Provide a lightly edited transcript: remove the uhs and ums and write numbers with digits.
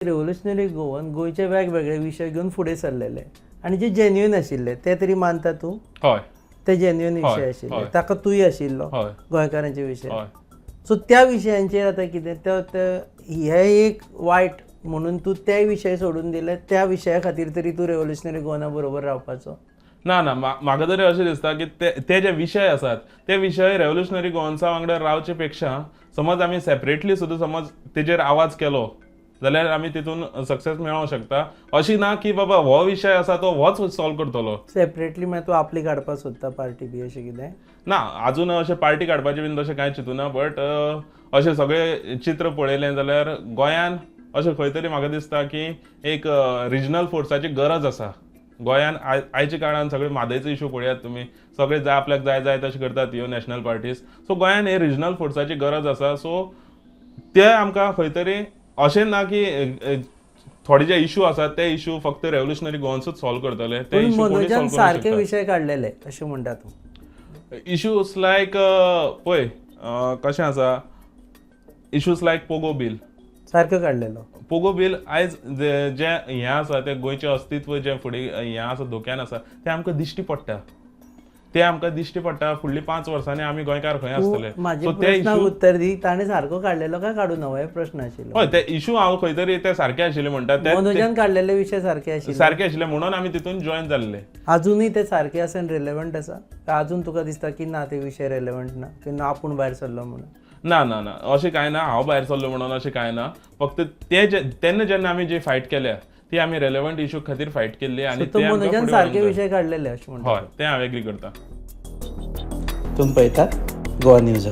Revolutionary Goan गोयचे वेगवेगळे विषय घेऊन फुडें सरलेले आनी जे जेन्युइन आशिल्ले ते तरी मानता तूं? हय ते जेन्युइन विशय हय, आशिल्ले हय. ताका तूंय आशिल्लो हय गोंयकारांचे विशय. हय सो त्या विशयांचेर आतां कितें हे एक वायट म्हणून तूं ते विशय सोडून दिले, त्या विशया खातीर तरी तूं रेव्होल्युशनरी गोवना बरोबर रावपाचो? ना ना म्हाका तरी अशें दिसता की ते जे विशय आसात ते विशय रेव्होल्युशनरी गोवन्सा वांगडा रावचे पेक्षा समज आमी सेपरेटली सुद्दां समज तेजेर आवाज केलो जाल्यार आमी तितून सक्सेस मेळोवंक शकता. अशी ना की बाबा हो विशय आसा तो होच सॉल्व करतलो. सेपरेटली मागीर तूं आपली काडपाक सोदता पार्टी बी अशें कितें? ना अजून अशें पार्टी काडपाचें बीन तशें कांय चिंतूना. बट अशें सगळें चित्र पळयलें जाल्यार गोंयान अशें खंय तरी म्हाका दिसता की एक रिजनल फोर्साची गरज आसा. गोंयान आयच्या काळान सगळे म्हादयचो इशू पळयात तुमी. सगळे जाय आपल्याक जाय जाय तशें करतात ह्यो नॅशनल पार्टीज. सो गोंयान हे रिजनल फोर्साची गरज आसा. सो ते आमकां खंय तरी अशें ना की थोडे जे इशू आसात ते इशू फक्त रेव्होल्युशनरी गोवन्सूच सॉल्व करतले. ते इशू कोणी मनोजान सॉल्व सारके करूंक विशय काडलेले अशें म्हणटा तूं? इशूज लायक पळय कशें आसा, इशूज लायक पोगो बील. सारको काडलेलो. पोगो बील आयज जे हें आसा ते गोंयचें अस्तित्व जे फुडें हें आसा धोक्यान आसा ते आमकां दिश्टी पडटा. ते आमकां दिश्टी पडटा. फुडलीं 5 वर्सांनी आमी गोंयकार खंय आसतले. म्हाज्या प्रश्नाक उत्तर दी. ताणें सारको काडलेलो काय काडूं नवो हे प्रश्न आशिल्लो. हय ते इशू हांव खंय तरी ते सारके आशिल्ले म्हणटा. मनोजान काडलेले विशय सारके आशिल्ले. सारके आशिल्ले म्हणून आमी तितून जॉयन जाल्ले. अजूनय ते सारके आसा आनी रेलेवंट आसा काय अजून तुका दिसता की ना ते विशय रेलेवंट ना की आपूण भायर सरलो म्हणून? ना ना ना अशें कांय ना. हांव भायर सरलो म्हणून अशें कांय ना. फक्त तेन्ना जेन्ना आमी जी फायट केल्या ती आमी रेलेवंट इशू खातीर फायट केल्ली आनी ते मनोजान सारके विशय काडलेले अशें म्हणटा. हय ते हांव एग्री करता. तुम्ही पळयतात गोवा न्यूज.